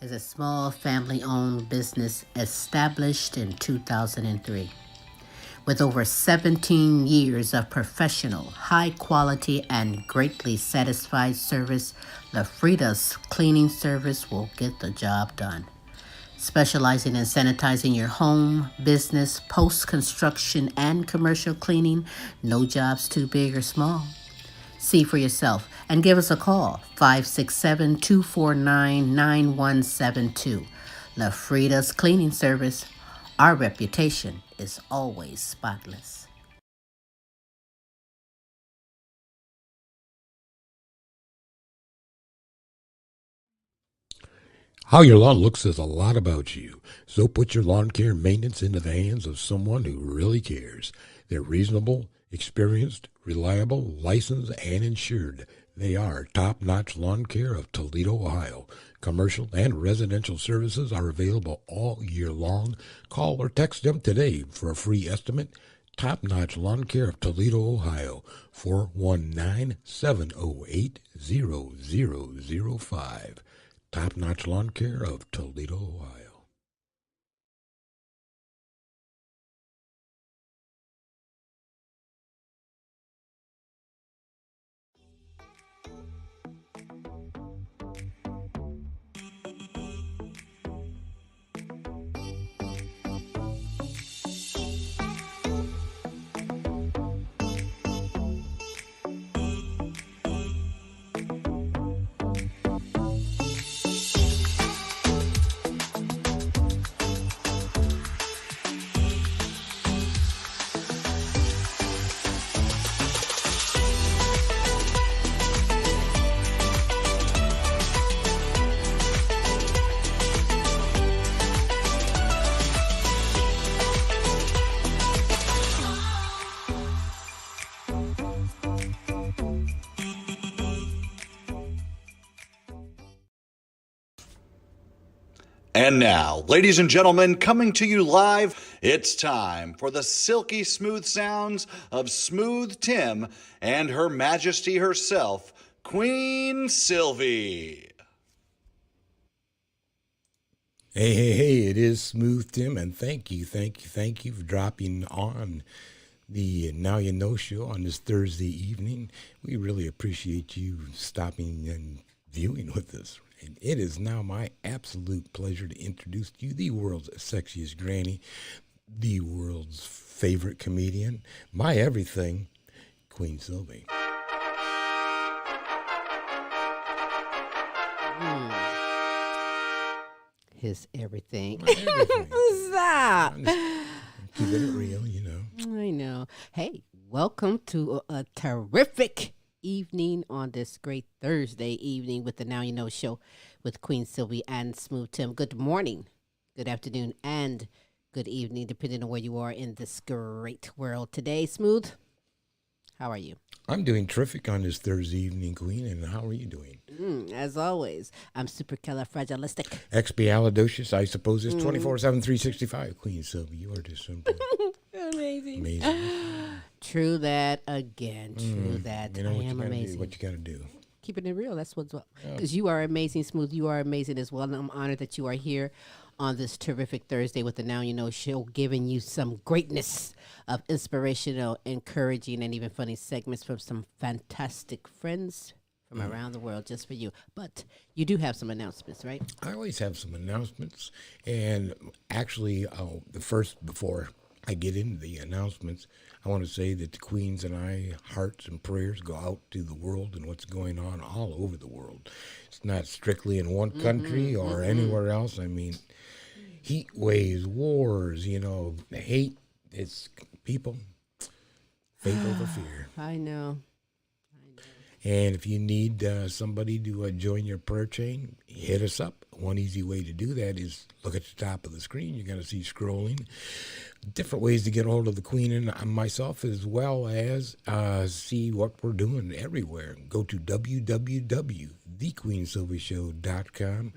is a small family-owned business established in 2003. With over 17 years of professional, high-quality, and greatly satisfied service, Lafrida's cleaning service will get the job done. Specializing in sanitizing your home, business, post-construction, and commercial cleaning, no job's too big or small. See for yourself and give us a call, 567-249-9172. Lafrida's Cleaning Service. Our reputation is always spotless. How your lawn looks says a lot about you, so put your lawn care maintenance into the hands of someone who really cares. They're reasonable, experienced, reliable, licensed, and insured. They are Top-Notch Lawn Care of Toledo, Ohio. Commercial and residential services are available all year long. Call or text them today for a free estimate. Top-Notch Lawn Care of Toledo, Ohio, 419-708-0005. Top-Notch Lawn Care of Toledo, Ohio. And now, ladies and gentlemen, coming to you live, it's time for the silky smooth sounds of Smooth Tim and Her Majesty herself, Queen Silvy. Hey, it is Smooth Tim, and thank you for dropping on the Now You Know show on this Thursday evening. We really appreciate you stopping and viewing with us. And it is now my absolute pleasure to introduce to you the world's sexiest granny, the world's favorite comedian, my everything, Queen Silvy. His everything. Everything. Stop. Keeping it real, you know. I know. Hey, welcome to a terrific evening on this great Thursday evening with the Now You Know show with Queen Silvy and Smooth Tim. Good morning, good afternoon, and good evening, depending on where you are in this great world today. Smooth, how are you? I'm doing terrific on this Thursday evening, Queen, and how are you doing? As always, I'm supercalifragilistic. Expialidocious, I suppose, is 24/7, 365. Queen Silvy, you are just simple. Amazing. True that again. True that. You know I what am you gotta amazing. do, what you got to do. Keeping it real. That's what's up. Because you are amazing, Smooth. You are amazing as well. And I'm honored that you are here on this terrific Thursday with the Now You Know show, giving you some greatness of inspirational, encouraging, and even funny segments from some fantastic friends from around the world just for you. But you do have some announcements, right? I always have some announcements, and actually, before I get into the announcements, I want to say that the Queens and I, hearts and prayers go out to the world and what's going on all over the world. It's not strictly in one country or anywhere else. I mean, heat waves, wars, hate. It's people, faith over fear. I know. And if you need somebody to join your prayer chain, hit us up. One easy way to do that is look at the top of the screen. You're going to see scrolling different ways to get a hold of the Queen and myself, as well as see what we're doing everywhere. Go to www.thequeensilvyshow.com.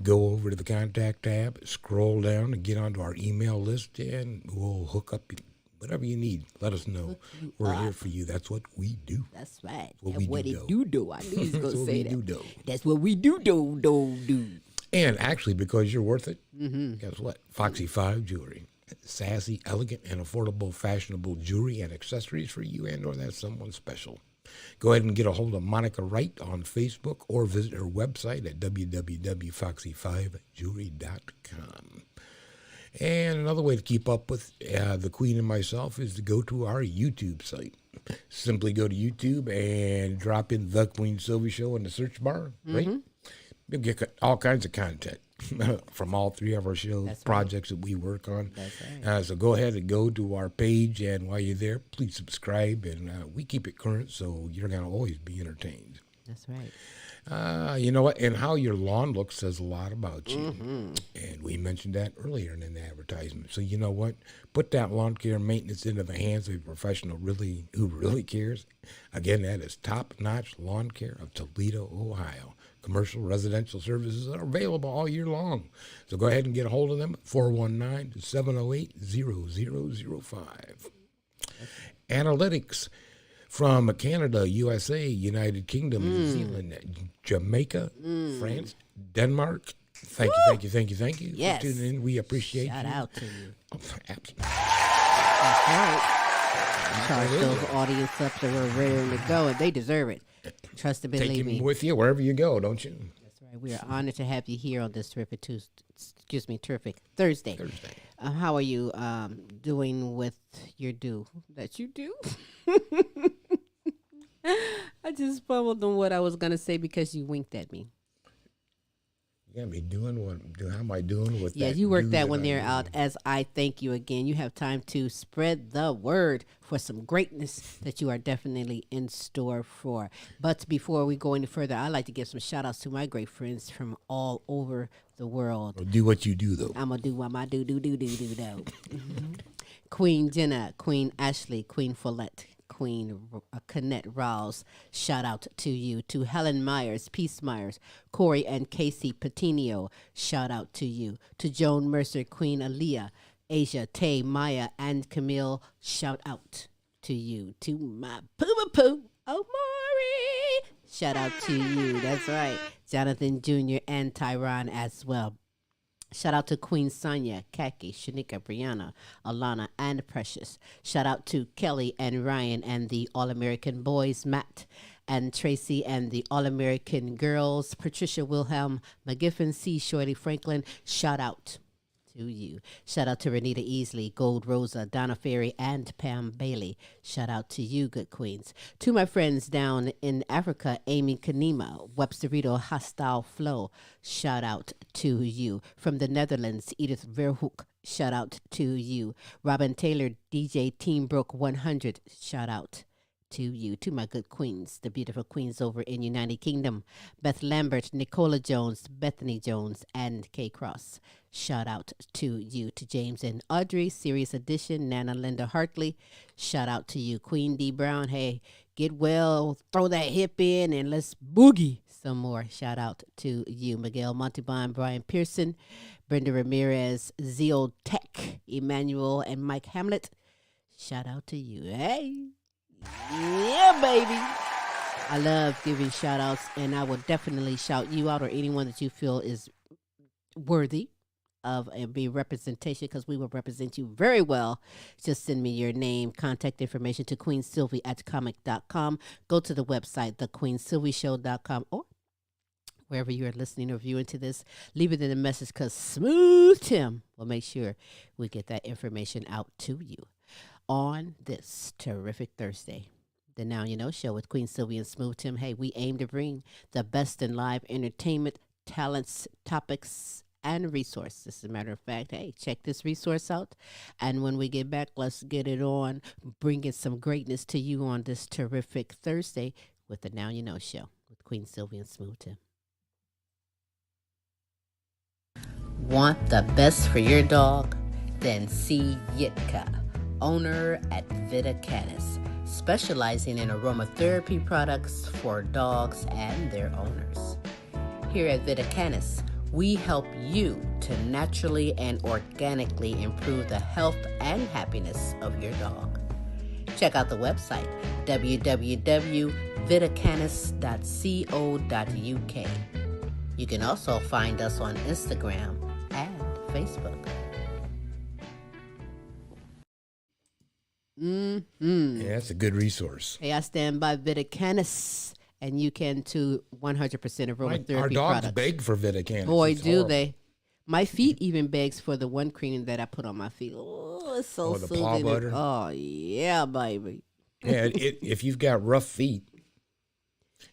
Go over to the contact tab, scroll down, and get onto our email list, and we'll hook up whatever you need. Let us know. We're here for you. That's what we do. That's right. What and we what do, it do. I knew he was going to say that. Do. That's what we do. And actually, because you're worth it, guess what? Foxy 5 Jewelry. Sassy, elegant, and affordable fashionable jewelry and accessories for you and or that someone special. Go ahead and get a hold of Monica Wright on Facebook or visit her website at www.foxy5jewelry.com. And another way to keep up with the Queen and myself is to go to our YouTube site. Simply go to YouTube and drop in The Queen Silvy Show in the search bar, right? You'll get all kinds of content from all three of our shows, projects that we work on. That's right. So go ahead and go to our page, and while you're there, please subscribe. And we keep it current, so you're going to always be entertained. That's right. You know what? And how your lawn looks says a lot about you. And we mentioned that earlier in an advertisement. So you know what? Put that lawn care maintenance into the hands of a professional who really cares. Again, that is Top Notch Lawn Care of Toledo, Ohio. Commercial residential services are available all year long. So go ahead and get a hold of them at 419-708-0005. Analytics from Canada, USA, United Kingdom, New Zealand, Jamaica, France, Denmark. Thank you Yes. for tuning in. We appreciate Shout you. out to you. Oh, absolutely. That's right. Charge those audience up so we're ready to go, and they deserve it. Trust and Take believe him me. with you wherever you go, don't you? That's right. We are honored to have you here on this terrific terrific Thursday. How are you doing with your do that you do? I just fumbled on what I was gonna say because you winked at me. You gotta be doing how am I doing with that? Yeah, you worked do that one I there do? out. As I thank you again, you have time to spread the word for some greatness that you are definitely in store for. But before we go any further, I'd like to give some shout outs to my great friends from all over the world. Or do what you do though. I'm gonna do what my do. Queen Jenna, Queen Ashley, Queen Follette, Queen Cannette Rouse, shout out to you. To Helen Myers, Peace Myers, Corey and Casey Petenot, shout out to you. To Joan Mercer, Queen Aaliyah, Asia, Tay, Maya, and Camille, shout out to you. To my Poo Omori, shout out to you. That's right. Jonathan Jr. and Tyron as well. Shout out to Queen Sonia, Kaki, Shanika, Brianna, Alana, and Precious. Shout out to Kelly and Ryan and the All-American Boys, Matt and Tracy and the All-American Girls, Patricia Wilhelm, McGiffin, C. Shorty Franklin. Shout out to you. Shout out to Renita Easley, Gold Rosa, Donna Ferry, and Pam Bailey. Shout out to you, good queens. To my friends down in Africa, Amy Kanima, Websterito, Hostile Flow. Shout out to you. From the Netherlands, Edith Verhoek. Shout out to you. Robin Taylor, DJ Team Brook 100. Shout out to you. To my good queens, the beautiful queens over in United Kingdom, Beth Lambert, Nicola Jones, Bethany Jones, and Kay Cross. Shout out to you. To James and Audrey, Serious Edition, Nana Linda Hartley. Shout out to you. Queen D Brown, hey, get well, throw that hip in, and let's boogie some more. Shout out to you. Miguel Montalban, Brian Pearson, Brenda Ramirez, Zeo Tech, Emmanuel, and Mike Hamlet. Shout out to you. Hey. Yeah, baby. I love giving shout outs, and I will definitely shout you out or anyone that you feel is worthy of a be representation, because we will represent you very well. Just send me your name, contact information to queensylvy@comic.com. Go to the website, thequeensylvyshow.com, or wherever you are listening or viewing to this, leave it in a message, because Smooth Tim will make sure we get that information out to you on this terrific Thursday. The Now You Know Show with Queen Silvy and Smooth Tim. Hey, we aim to bring the best in live entertainment, talents, topics, and resources. As a matter of fact, hey, check this resource out. And when we get back, let's get it on, bringing some greatness to you on this terrific Thursday with the Now You Know Show with Queen Silvy and Smooth Tim. Want the best for your dog? Then see Yitka, owner at Vita Canis, specializing in aromatherapy products for dogs and their owners. Here at Vita Canis, we help you to naturally and organically improve the health and happiness of your dog. Check out the website, www.vitacanis.co.uk. You can also find us on Instagram and Facebook. Yeah, that's a good resource. Hey, I stand by Vitacanis, and you can too. 100% aromatherapy Our dogs products. beg for Vitacanis. Boy, It's do horrible. they. My feet even begs for the one cream that I put on my feet. Oh, it's so the soothing. paw butter? Oh, yeah, baby. Yeah, if you've got rough feet,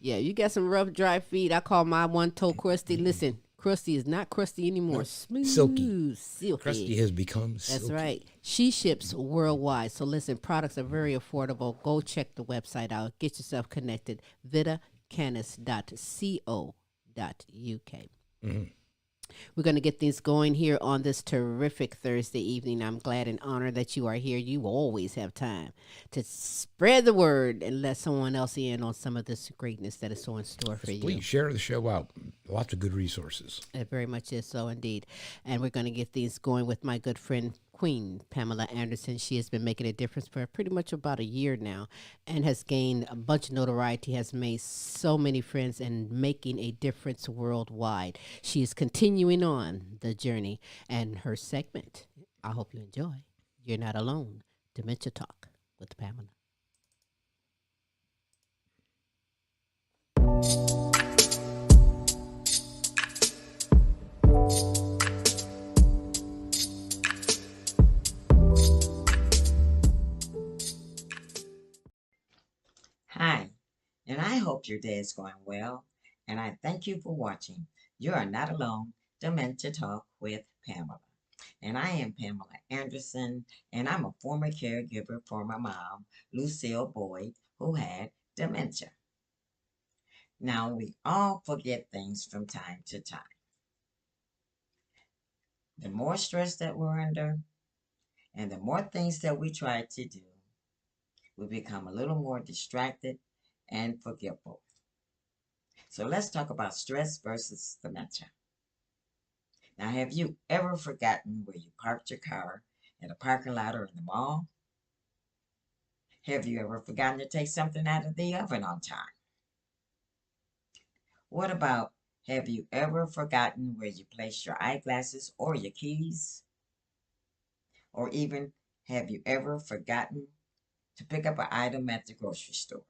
Yeah, you got some rough, dry feet. I call my one toe crusty. Listen, crusty is not crusty anymore. No, Smooth, silky. silky. crusty has become silky. That's right. She ships worldwide. So listen, products are very affordable. Go check the website out. Get yourself connected. vitacanis.co.uk. We're going to get things going here on this terrific Thursday evening. I'm glad and honored that you are here. You always have time to spread the word and let someone else in on some of this greatness that is so in store for you. Please share the show out. Lots of good resources. It very much is so indeed. And we're going to get things going with my good friend, Queen Pamela Anderson. She has been making a difference for pretty much about a year now and has gained a bunch of notoriety, has made so many friends and making a difference worldwide. She is continuing on the journey, and her segment, I hope you enjoy. You're Not Alone. Dementia Talk with Pamela. Hi, and I hope your day is going well, and I thank you for watching. You are not alone, Dementia Talk with Pamela. And I am Pamela Anderson, and I'm a former caregiver for my mom, Lucille Boyd, who had dementia. Now, we all forget things from time to time. The more stress that we're under, and the more things that we try to do, we become a little more distracted and forgetful. So let's talk about stress versus dementia. Now, have you ever forgotten where you parked your car at a parking lot or in the mall? Have you ever forgotten to take something out of the oven on time? What about, have you ever forgotten where you placed your eyeglasses or your keys? Or even, have you ever forgotten to pick up an item at the grocery store?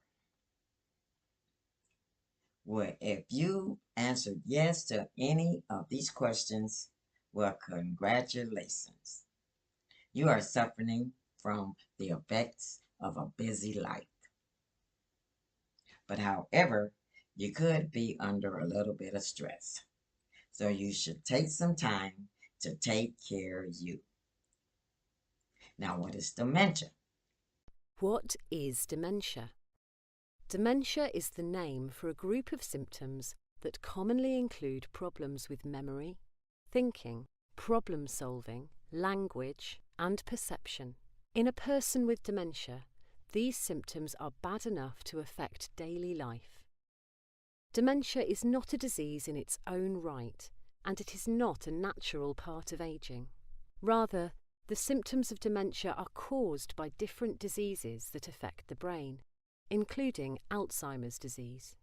Well, if you answered yes to any of these questions, well, congratulations. You are suffering from the effects of a busy life. But however, you could be under a little bit of stress. So you should take some time to take care of you. Now, what is dementia? What is dementia? Dementia is the name for a group of symptoms that commonly include problems with memory, thinking, problem solving, language, and perception. In a person with dementia, these symptoms are bad enough to affect daily life. Dementia is not a disease in its own right, and it is not a natural part of aging. Rather, the symptoms of dementia are caused by different diseases that affect the brain, including Alzheimer's disease.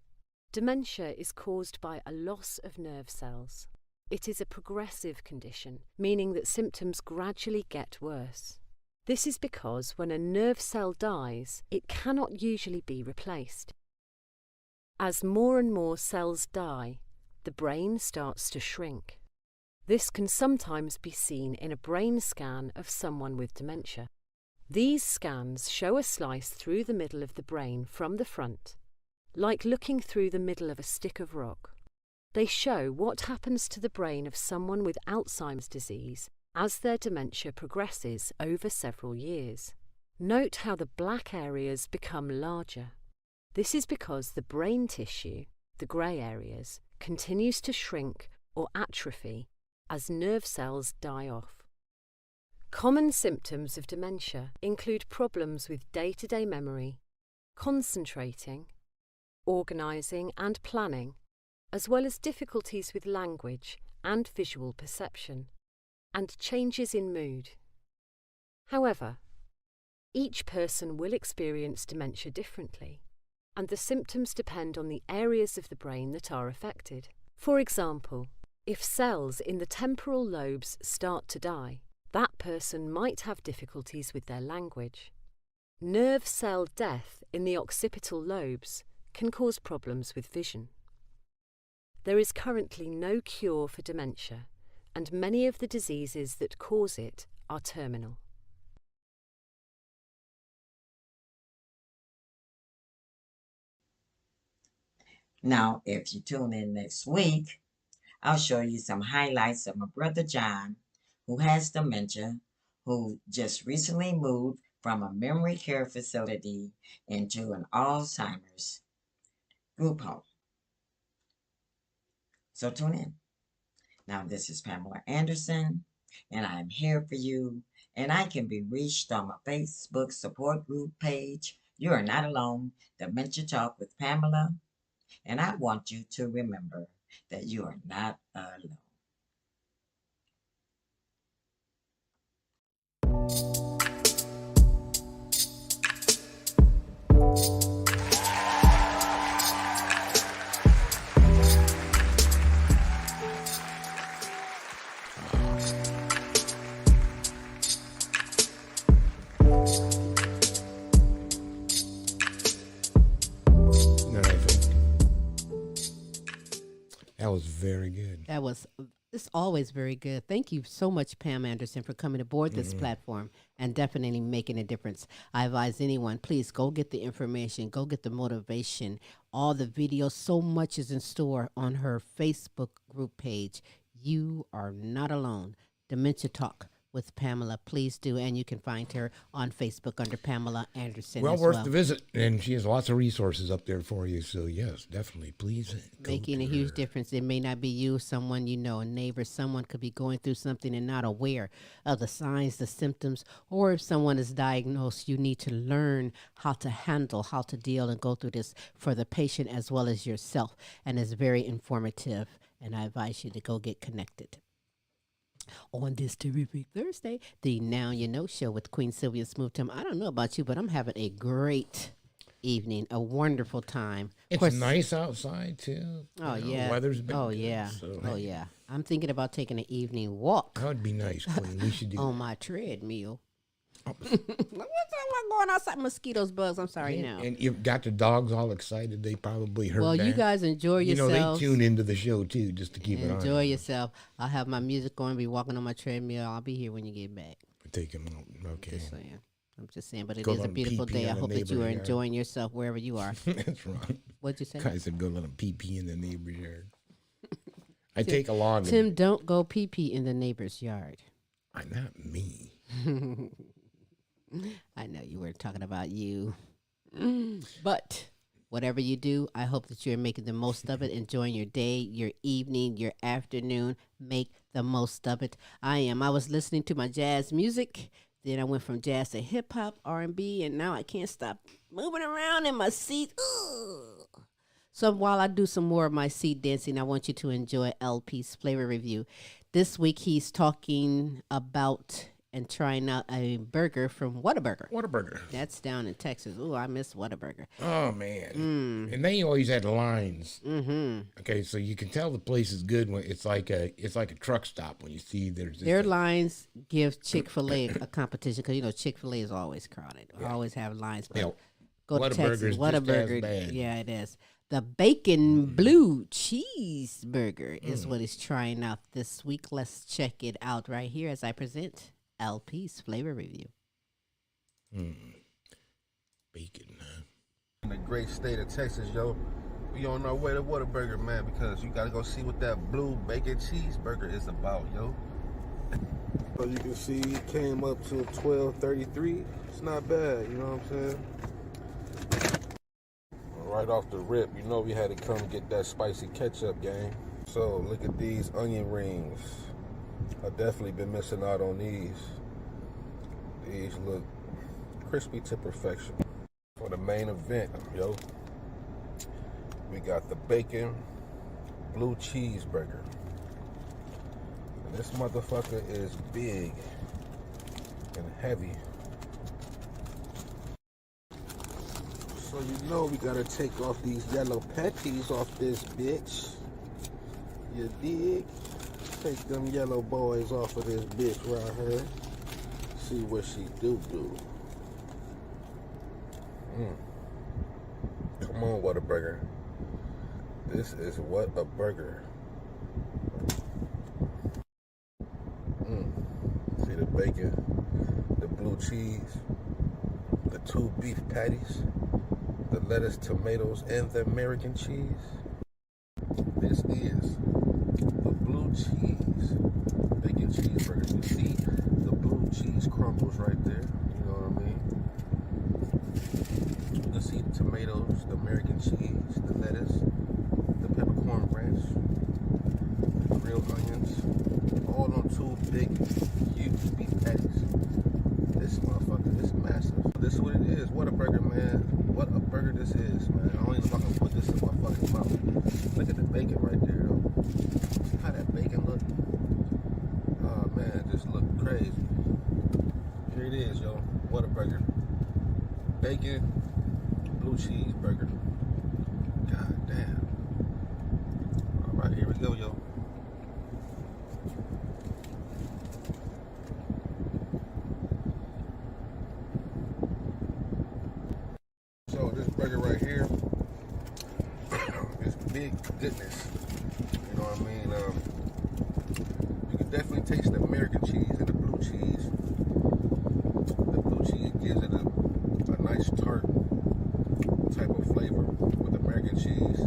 Dementia is caused by a loss of nerve cells. It is a progressive condition, meaning that symptoms gradually get worse. This is because when a nerve cell dies, it cannot usually be replaced. As more and more cells die, the brain starts to shrink. This can sometimes be seen in a brain scan of someone with dementia. These scans show a slice through the middle of the brain from the front, like looking through the middle of a stick of rock. They show what happens to the brain of someone with Alzheimer's disease as their dementia progresses over several years. Note how the black areas become larger. This is because the brain tissue, the grey areas, continues to shrink or atrophy as nerve cells die off. Common symptoms of dementia include problems with day-to-day memory, concentrating, organising and planning, as well as difficulties with language and visual perception, and changes in mood. However, each person will experience dementia differently, and the symptoms depend on the areas of the brain that are affected. For example, if cells in the temporal lobes start to die, that person might have difficulties with their language. Nerve cell death in the occipital lobes can cause problems with vision. There is currently no cure for dementia, and many of the diseases that cause it are terminal. Now, if you tune in next week, I'll show you some highlights of my brother John, who has dementia, who just recently moved from a memory care facility into an Alzheimer's group home. So tune in. Now, this is Pamela Anderson, and I'm here for you, and I can be reached on my Facebook support group page. You are not alone, Dementia Talk with Pamela, and I want you to remember that you are not alone. That was very good. It's always very good. Thank you so much, Pam Anderson, for coming aboard this platform and definitely making a difference. I advise anyone, please go get the information, go get the motivation, all the videos. So much is in store on her Facebook group page. You are not alone. Dementia Talk with Pamela. Please do, and you can find her on Facebook under Pamela Anderson. Well as worth well. the visit, and she has lots of resources up there for you. So yes, definitely, please. Making a huge difference. It may not be you, someone you know, a neighbor. Someone could be going through something and not aware of the signs, the symptoms, or if someone is diagnosed, you need to learn how to handle, how to deal and go through this for the patient as well as yourself. And it's very informative, and I advise you to go get connected. On this terrific Thursday, the Now You Know show with Queen Silvy and Smooth Tim. I don't know about you, but I'm having a great evening, a wonderful time. It's nice outside too. Oh, You know, yeah. Weather's been Oh, good, yeah. so, Oh, yeah. I'm thinking about taking an evening walk That would be nice, Queen. We should do on my treadmill. What's going outside? Mosquitoes, bugs. I'm sorry now. And you've got the dogs all excited. They probably heard Well, that. you guys enjoy yourselves. You know, they tune into the show too, just to keep it on. Enjoy yourself. I'll have my music going, be walking on my treadmill. I'll be here when you get back. Take them out. Okay. Just saying. I'm just saying, but it Go is a let 'em beautiful pee-pee day. I in the hope that you are neighbor's yard. enjoying yourself wherever you are. That's wrong. What'd you say? I said go let them pee in the neighbor's yard. I take a log. Tim, don't go pee in the neighbor's yard. Not me. I know you weren't talking about you. But whatever you do, I hope that you're making the most of it, enjoying your day, your evening, your afternoon. Make the most of it. I am. I was listening to my jazz music. Then I went from jazz to hip hop, R&B, and now I can't stop moving around in my seat. Ugh. So while I do some more of my seat dancing, I want you to enjoy LP's flavor review. This week he's talking about and trying out a burger from Whataburger. Whataburger. That's down in Texas. Ooh, I miss Whataburger. Oh man. And they always had lines. Okay, so you can tell the place is good when it's like a truck stop when you see their lines give Chick-fil-A a competition because you know Chick-fil-A is always crowded. Always have lines. But go to Texas. Whataburger. Yeah, it is. The bacon blue cheeseburger is what he's trying out this week. Let's check it out right here as I present LP's flavor review. Bacon. In the great state of Texas, yo, we on our way to Whataburger, man, because you gotta go see what that blue bacon cheeseburger is about, yo. So you can see it came up to $12.33. It's not bad, you know what I'm saying? Right off the rip, you know we had to come get that spicy ketchup, gang. So look at these onion rings. I've definitely been missing out on these. These look crispy to perfection. For the main event, yo, we got the bacon blue cheeseburger. And this motherfucker is big and heavy. So you know we gotta take off these yellow patties off this bitch. You dig? Take them yellow boys off of this bitch right here. See what she do. Come on, Whataburger. This is what a burger. See the bacon, the blue cheese, the 2 beef patties, the lettuce, tomatoes, and the American cheese. This is the blue cheese bacon cheeseburger. You see the blue cheese crumbles right there. You know what I mean? You can see the tomatoes, the American cheese, the lettuce, the peppercorn ranch, the grilled onions, all on 2 big, huge beef patties. This motherfucker is massive. This is what it is. What a burger, man. What a burger this is, man. I don't even know if I can put this in my fucking mouth. Look at the bacon right there, though. See how that bacon look? Oh, man, it just look crazy. Here it is, yo. What a burger. Bacon, blue cheese burger. God damn. All right, here we go, yo. So this burger right here is big goodness. You know what I mean? You can definitely taste the American cheese and the blue cheese. The blue cheese gives it a nice tart type of flavor with the American cheese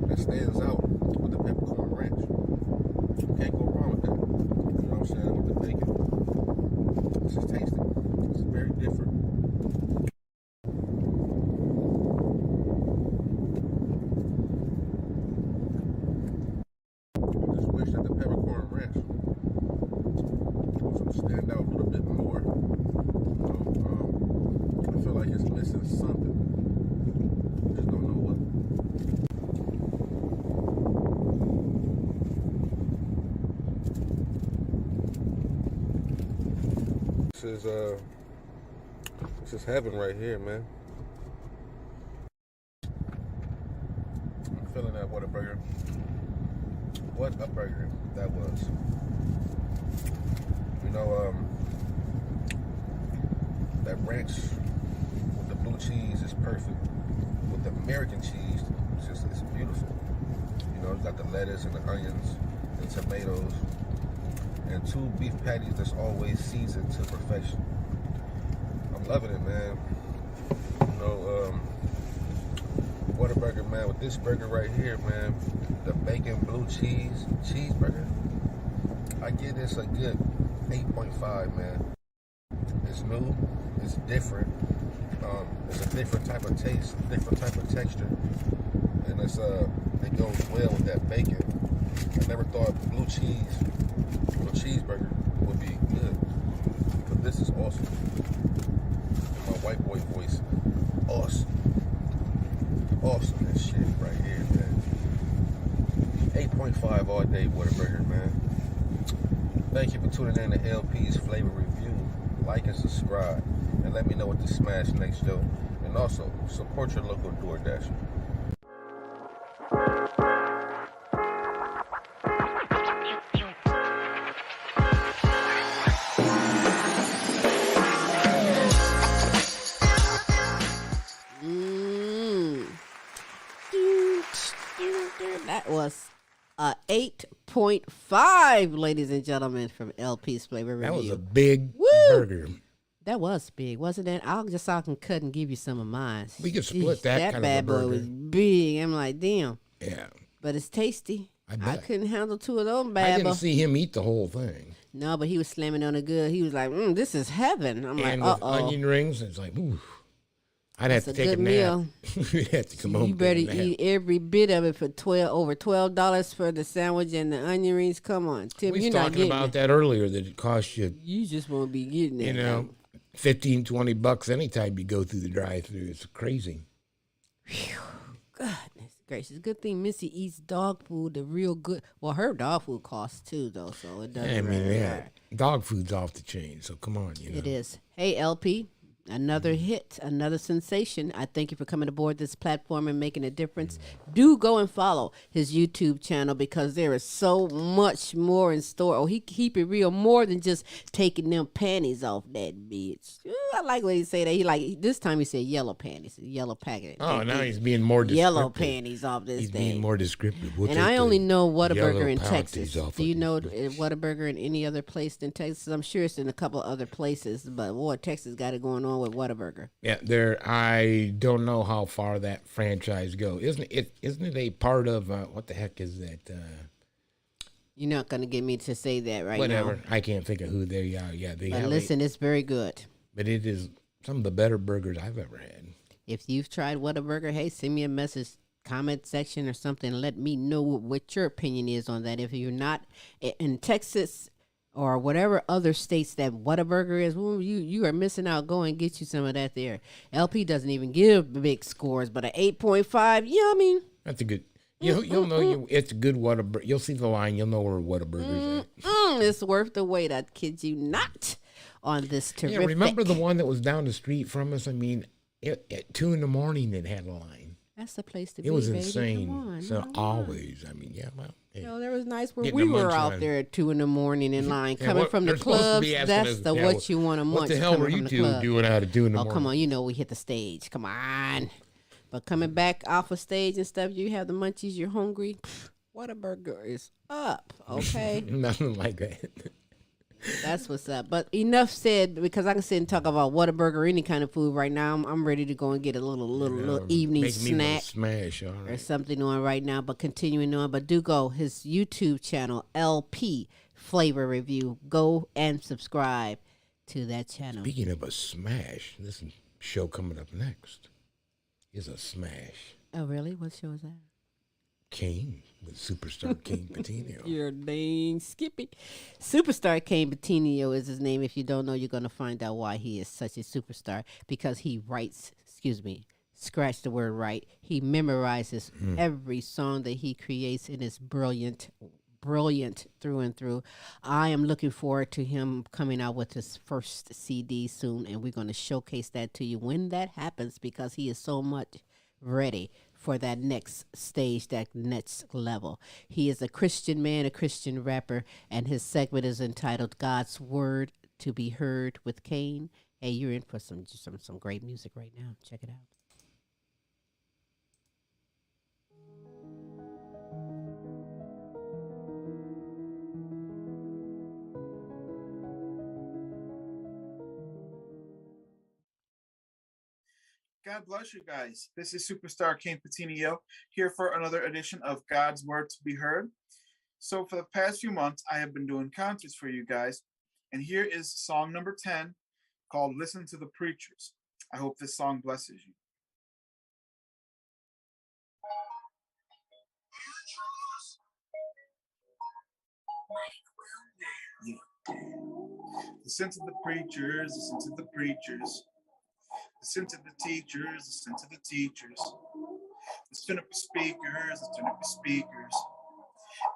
that stands out with the peppercorn ranch. Can't go wrong with that. You know what I'm saying? With the bacon. This is tasty. It's very different. Stand out a little bit more. I feel like it's missing something. Just don't know what. This is heaven right here, man. I'm feeling that Whataburger. What a burger that was. You know, that ranch with the blue cheese is perfect. With the American cheese, it's beautiful. You know, you got the lettuce and the onions and tomatoes and 2 beef patties that's always seasoned to perfection. I'm loving it, man. You know, Whataburger, man. With this burger right here, man, the bacon blue cheeseburger, I give this a good 8.5, man. It's new, it's different, it's a different type of taste, different type of texture, and it goes well with that bacon. I never thought blue cheeseburger would be good, but this is awesome. My white boy voice, awesome this shit right here, man. 8.5 all day Whataburger, man. Thank you for tuning in to LP's Flavor Review. Like and subscribe, and let me know what to smash next, yo. And also, support your local DoorDasher. That was a 8.5, ladies and gentlemen, from LP's Flavor Review. That was a big burger. That was big, wasn't it? I can cut and give you some of mine. We could split that kind of a bad boy burger. was big. I'm like, damn. Yeah. But it's tasty. I bet. I couldn't handle 2 of those I bad didn't boys. see him eat the whole thing. No, but he was slamming on it good. He was like, this is heaven. I'm And like, with onion rings, it's like, ooh. I'd have to take a nap. Meal. We'd have to come home. You better and take a nap. eat every bit of it for over $12 for the sandwich and the onion rings. Come on, Tim, We you're was not talking getting about it. that earlier, that it costs you, You just won't be getting it. you know, $15-$20 anytime you go through the drive-thru. It's crazy. Whew, goodness gracious. Good thing Missy eats dog food, the real good. Well, her dog food costs too, though, so it doesn't I mean, really yeah, matter. dog food's off the chain, so come on, you know. It is. Hey, LP, Another hit, another sensation. I thank you for coming aboard this platform and making a difference. Do go and follow his YouTube channel because there is so much more in store. Oh, he keep it real, more than just taking them panties off that bitch. Ooh, I like when he say that. He like this time he said yellow panties, yellow packet. Oh, now he's being more descriptive. Yellow panties off this He's thing. being more descriptive. And I only know Whataburger in panties Texas. Do you know Whataburger in any other place in Texas? I'm sure it's in a couple other places, but boy, Texas got it going on with Whataburger. Yeah, I don't know how far that franchise goes. Isn't it a part of what the heck is that? You're not gonna get me to say that right now. Whatever. I can't think of who they are. Yeah, But listen, it's very good. But it is some of the better burgers I've ever had. If you've tried Whataburger, hey, send me a message, comment section or something. Let me know what your opinion is on that. If you're not in Texas or whatever other states that Whataburger is, well, you are missing out. Go and get you some of that there. LP doesn't even give big scores, but an 8.5, yummy. That's a good. You'll know it's a good Whataburger. You'll see the line. You'll know where Whataburger's at. It's worth the wait. I kid you not. On this terrific. Yeah, remember the one that was down the street from us? I mean, at 2 a.m. it had a line. That's the place to be. It was baby. insane. So always, I mean, yeah, well. Hey. There was nights where we were out there at 2 a.m. in line, coming from the clubs. That's what you want to munch. What the hell were you two doing out at 2 a.m? Oh, come on, we hit the stage. Come on. But coming back off of stage and stuff, you have the munchies, you're hungry. Whataburger is up, okay? Nothing like that. That's what's up. But enough said, because I can sit and talk about Whataburger or any kind of food right now. I'm ready to go and get a little evening snack smash, all right. or something on right now. But continuing on, but do go his YouTube channel, LP Flavor Review. Go and subscribe to that channel. Speaking of a smash, this show coming up next is a smash. Oh, really? What show is that? Kayne with superstar Kayne Petenot. You're dang skippy. Superstar Kayne Petenot is his name. If you don't know, you're going to find out why he is such a superstar. Because he writes, scratch the word right. He memorizes every song that he creates and is brilliant through and through. I am looking forward to him coming out with his first CD soon, and we're going to showcase that to you when that happens because he is so much ready for that next stage, that next level. He is a Christian man, a Christian rapper, and his segment is entitled God's Word to be Heard with Kayne. Hey, you're in for some great music right now. Check it out. God bless you guys. This is Superstar Kayne Petenot here for another edition of God's Word to be Heard. So for the past few months, I have been doing concerts for you guys. And here is song number 10 called Listen to the Preachers. I hope this song blesses you. Yeah. Listen to the preachers, listen to the preachers. Listen to the teachers, listen to the teachers. Let's turn up your speakers, let's turn up your speakers.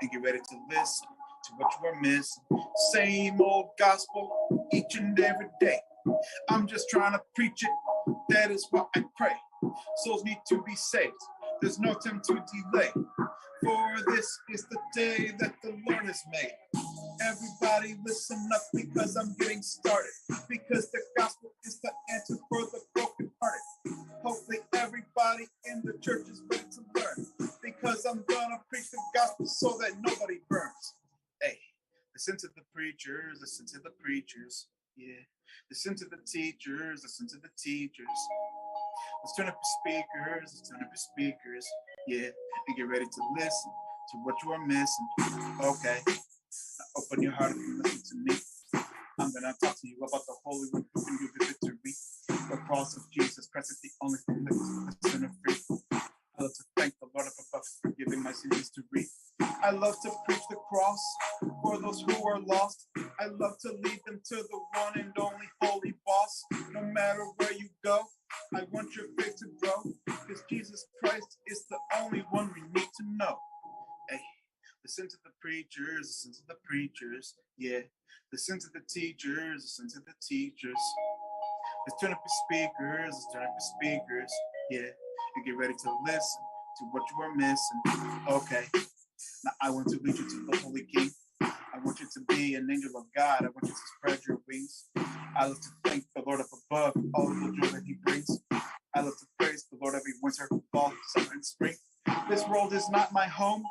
And get ready to listen to what you are missing. Same old gospel each and every day. I'm just trying to preach it, that is what I pray. Souls need to be saved, there's no time to delay. For this is the day that the Lord has made. Everybody listen up because I'm getting started. Because the gospel is the answer for the brokenhearted. Hopefully everybody in the church is ready to learn. Because I'm gonna preach the gospel so that nobody burns. Hey, listen to the preachers, listen to the preachers. Yeah, listen to the teachers, listen to the teachers. Let's turn up your speakers, let's turn up your speakers. Yeah, and get ready to listen to what you are missing. Okay, now open your heart and listen to me. I'm gonna talk to you about the Holy One who can give you victory. The cross of Jesus Christ is the only thing that sets the sinner free. I love to thank the Lord above for giving my sin history. I love to preach the cross for those who are lost. I love to lead them to the one and only holy boss. No matter where you go, I want your faith to grow. Because Jesus Christ is the only one we need to know. Hey, listen to the preachers, listen to the preachers. Yeah, listen to the teachers, listen to the teachers. Let's turn up your speakers. Let's turn up your speakers. Yeah, and get ready to listen to what you are missing. Okay, now I want to lead you to the Holy King. I want you to be an angel of God. I want you to spread your wings. I love to thank the Lord up above, all of the joy that He brings. I love to praise the Lord every winter, fall, summer, and spring. This world is not my home.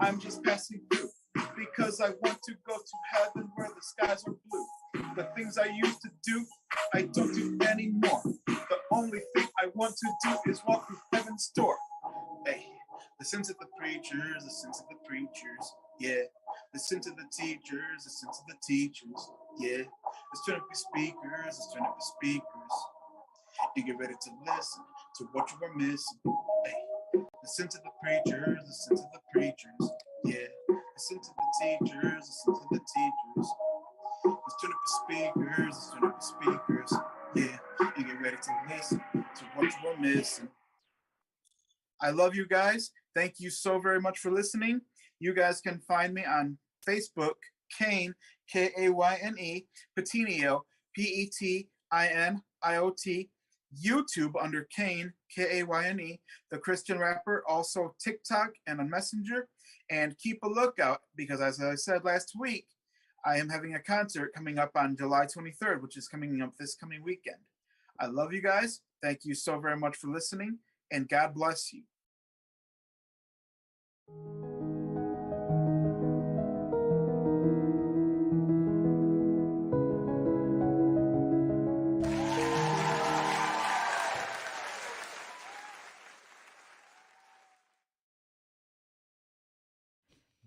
I'm just passing through because I want to go to heaven where the skies are blue. The things I used to do, I don't do anymore. The only thing I want to do is walk through heaven's door. Hey, listen to the preachers, listen to the preachers, yeah. Listen to the teachers, listen to the teachers, yeah. Let's turn up your speakers, let's turn up your speakers, and get ready to listen to what you are missing. Hey, listen to the preachers, listen to the preachers, yeah. Listen to the teachers, listen to the teachers. Let's turn up your speakers, let's turn up your speakers, yeah. And get ready to listen to what you are missing. I love you guys. Thank you so very much for listening. You guys can find me on Facebook, Kayne, Kayne, Petenot, Petiniot, YouTube under Kayne, Kayne, the Christian rapper, also TikTok and on Messenger. And keep a lookout because, as I said last week, I am having a concert coming up on July 23rd, which is coming up this coming weekend. I love you guys. Thank you so very much for listening, and God bless you.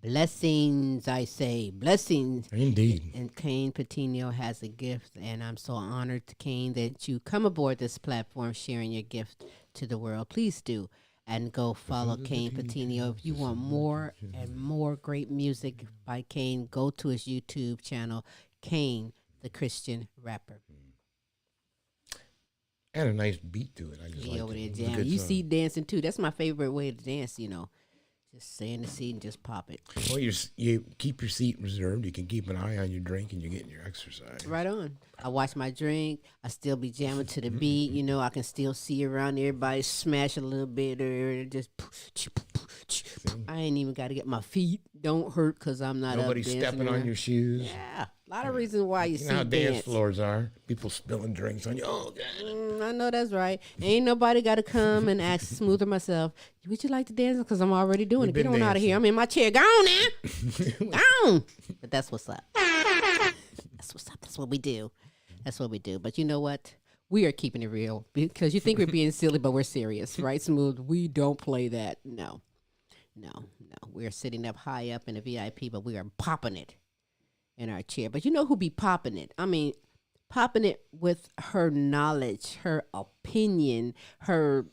Blessings, I say, blessings. Indeed. And Kayne Petenot has a gift, and I'm so honored, Kayne, that you come aboard this platform sharing your gift to the world. Please do. And go follow Kayne Petenot. If you want more and more great music by Kayne, go to his YouTube channel, Kayne, the Christian rapper. And a nice beat to it. I just like over there it. It was a jamming. good You song. see dancing too. That's my favorite way to dance, you know. Just stay in the seat and just pop it. Well, you keep your seat reserved. You can keep an eye on your drink, and you're getting your exercise. Right on. I watch my drink. I still be jamming to the beat. You know, I can still see around everybody smash a little bit or just. I ain't even got to get my feet don't hurt because I'm not Nobody up dancing stepping around. on your shoes. Yeah, a lot of reasons why you You see know how dance dance. floors are. People spilling drinks on you. Oh, God. I know that's right. Ain't nobody got to come and ask Smooth or myself, would you like to dance? Because I'm already doing We've it. Get been on out of here. dancing. I'm in my chair. Go on now. Go on. But that's what's up. That's what's up. That's what we do. That's what we do. But you know what? We are keeping it real because you think we're being silly, but we're serious, right, Smooth? We don't play that. No. We're sitting up high up in the VIP, but we are popping it in our chair. But you know who be popping it? I mean, popping it with her knowledge, her opinion, her.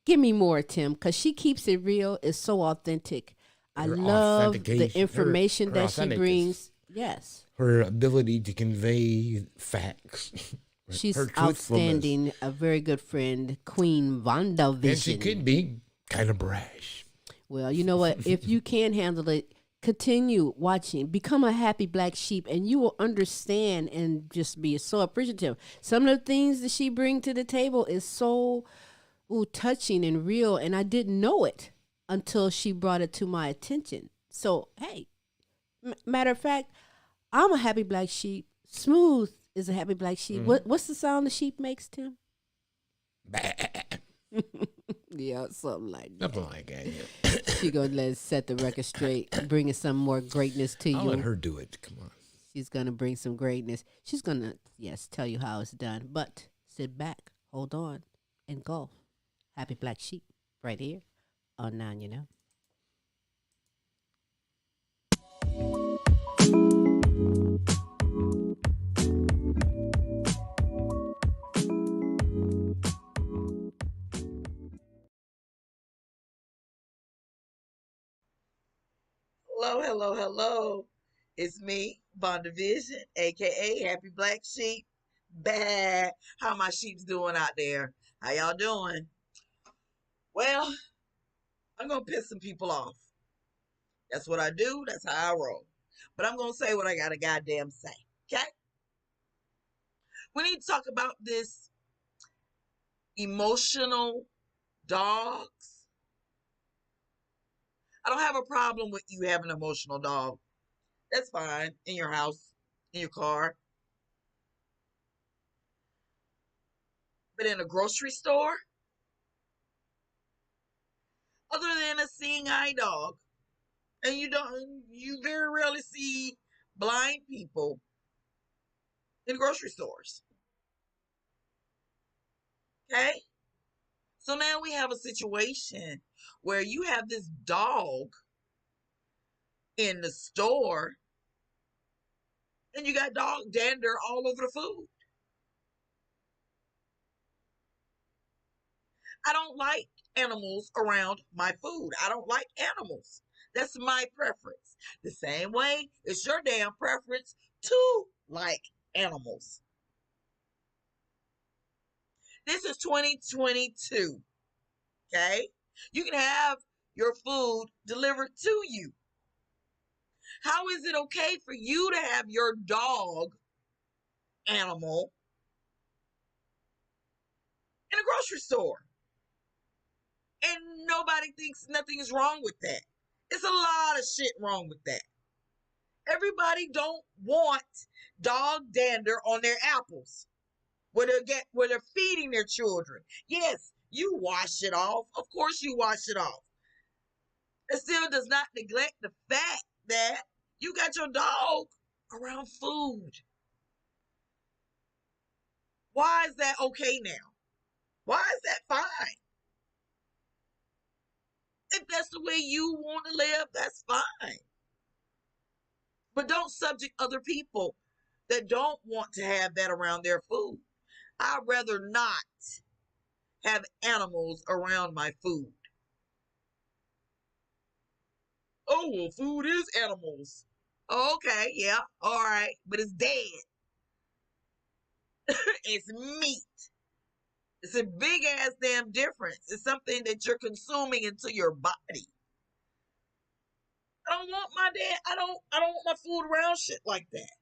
Give me more, Tim, because she keeps it real. It's so authentic. I Her love the authentication, information her that she authenticness. brings. Yes. Her ability to convey facts. She's Her truthfulness. outstanding, a very good friend, Queen Vonda Vision. And she could be kind of brash. Well, you know what? If you can handle it, continue watching. Become a happy black sheep, and you will understand and just be so appreciative. Some of the things that she brings to the table is so touching and real, and I didn't know it until she brought it to my attention. So, hey, matter of fact, I'm a happy black sheep. Smooth is a happy black sheep. What's the sound the sheep makes, Tim? Yeah, something like that. Something like that, yeah. She gonna let us set the record straight, bringing some more greatness to I'll you. let her do it. Come on. She's gonna bring some greatness. She's gonna, yes, tell you how it's done. But sit back, hold on, and golf. Happy Black Sheep, right here on Now You Know. Hello. It's me, Vonda Vision, aka Happy Black Sheep. Bad. How my sheeps doing out there? How y'all doing? Well, I'm gonna piss some people off. That's what I do. That's how I roll. But I'm gonna say what I gotta goddamn say. Okay? We need to talk about this emotional dogs. I don't have a problem with you having an emotional dog. That's fine in your house, in your car. But in a grocery store, other than a seeing eye dog, and you very rarely see blind people in grocery stores. Okay? So now we have a situation where you have this dog in the store and you got dog dander all over the food. I don't like animals around my food. I don't like animals. That's my preference. The same way it's your damn preference to like animals. This is 2022. Okay? You can have your food delivered to you. How is it okay for you to have your dog animal in a grocery store? And nobody thinks nothing is wrong with that. It's a lot of shit wrong with that. Everybody don't want dog dander on their apples where they're feeding their children. Yes, you wash it off. Of course you wash it off. It still does not neglect the fact that you got your dog around food. Why is that okay now? Why is that fine? If that's the way you want to live, that's fine. But don't subject other people that don't want to have that around their food. I'd rather not have animals around my food. Oh, well, food is animals. Okay, yeah, all right, but it's dead. It's meat. It's a big ass damn difference. It's something that you're consuming into your body. I don't want my food around shit like that.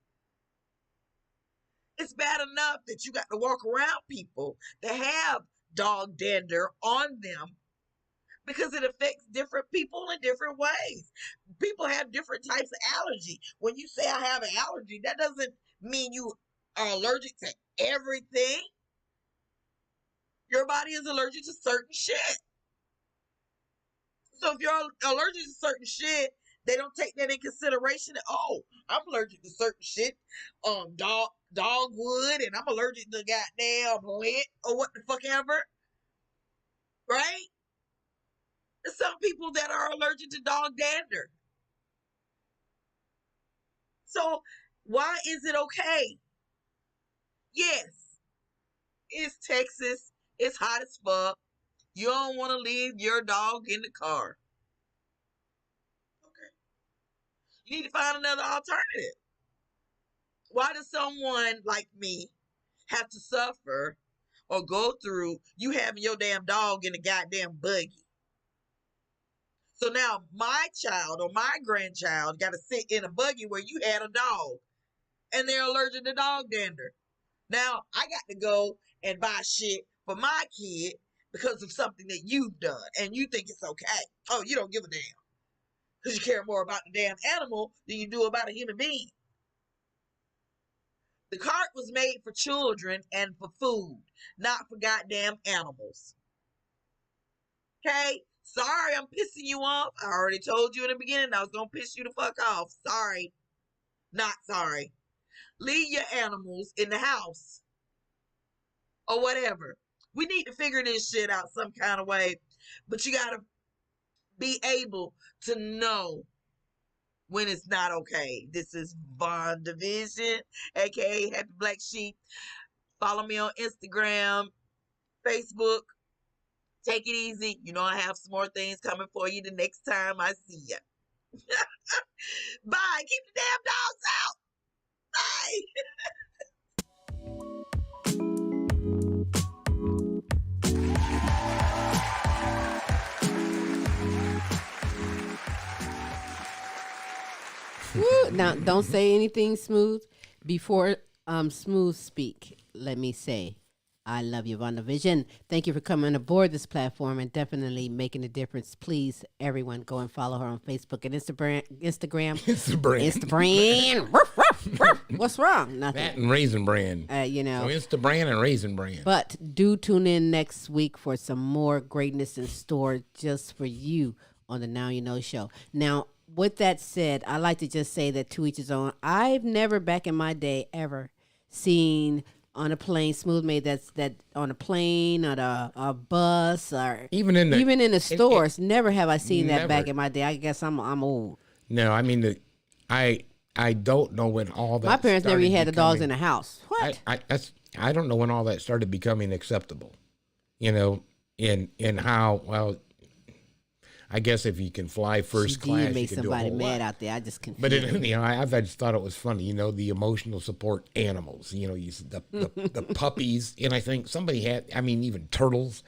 It's bad enough that you got to walk around people that have dog dander on them because it affects different people in different ways. People have different types of allergy. When you say I have an allergy, that doesn't mean you are allergic to everything. Your body is allergic to certain shit. So if you're allergic to certain shit, they don't take that in consideration. Oh, I'm allergic to certain shit, dogwood, and I'm allergic to goddamn lint or what the fuck ever, right? There's some people that are allergic to dog dander. So why is it okay? Yes, it's Texas. It's hot as fuck. You don't want to leave your dog in the car. Okay. You need to find another alternative. Why does someone like me have to suffer or go through you having your damn dog in a goddamn buggy? So now my child or my grandchild got to sit in a buggy where you had a dog and they're allergic to dog dander. Now I got to go and buy shit for my kid because of something that you've done and you think it's okay. Oh, you don't give a damn because you care more about the damn animal than you do about a human being. The cart was made for children and for food, not for goddamn animals. Okay? Sorry I'm pissing you off. I already told you in the beginning I was going to piss you the fuck off. Sorry. Not sorry. Leave your animals in the house. Or whatever. We need to figure this shit out some kind of way. But you got to be able to know when it's not okay. This is Vonda Vision, aka Happy Black Sheep. Follow me on Instagram, Facebook. Take it easy. You know I have some more things coming for you the next time I see you. Bye. Keep the damn dogs out. Bye. Woo. Now, don't say anything smooth before Smooth speak. Let me say, I love you, Vonda Vision. Thank you for coming aboard this platform and definitely making a difference. Please, everyone, go and follow her on Facebook and Instagram. It's the brand. Instagram. Ruff, ruff, ruff. What's wrong? Nothing. That and Raisin Bran. You know. So Instabrand and Raisin Bran. But do tune in next week for some more greatness in store just for you on the Now You Know show. Now, with that said, I like to just say that to each his own. I've never back in my day ever seen on a plane Smooth made that on a plane or a bus or even in the stores. Never have I seen that back in my day. I guess I'm old. No, I mean I don't know when all that. My parents never even had the dogs in the house. What? I don't know when all that started becoming acceptable. You know, in how well. I guess if you can fly first class, make you can somebody do a whole mad lot. out there. I just confused. But I've just thought it was funny. You know, the emotional support animals. You know, the puppies, and I think somebody had. I mean, even turtles.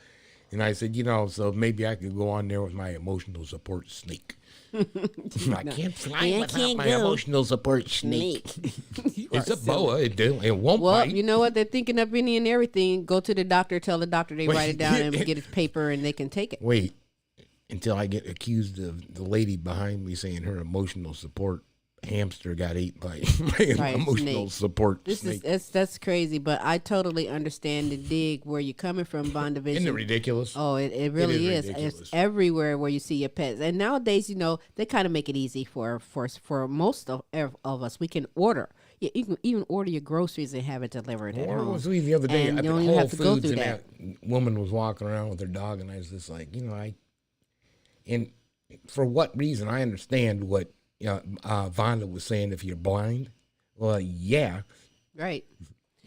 And I said, so maybe I could go on there with my emotional support snake. I can't fly without my emotional support snake. It's a boa. It won't Well, bite. you know what? They're thinking of any and everything. Go to the doctor. Tell the doctor they write it down and get a paper and they can take it. Wait until I get accused of the lady behind me saying her emotional support hamster got ate by my emotional support snake. That's crazy, but I totally understand and dig where you're coming from, Vonda Vision. Isn't it ridiculous? Oh, it really is. Ridiculous. It's everywhere where you see your pets, and nowadays, they kind of make it easy for most of us. We can order. You can even order your groceries and have it delivered at home. Was we the other day and at you the don't even Whole have to go Foods, through and that. woman was walking around with her dog, and I was just like, and for what reason? I understand what Vonda was saying. If you're blind, well, yeah, right.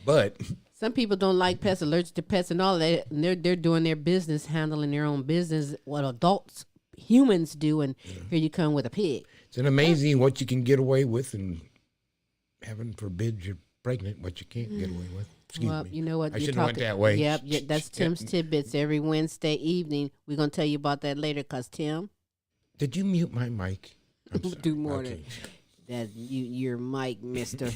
But some people don't like pets, allergic to pets, and all that. And they're doing their business, handling their own business. What humans do, and here you come with a pig. It's amazing what you can get away with, and heaven forbid you're pregnant, what you can't get away with. Excuse me. You know what? I shouldn't have went that way. Yep, that's Tim's Tidbits every Wednesday evening. We're going to tell you about that later because Tim. Did you mute my mic? Do more than that. Your mic, mister.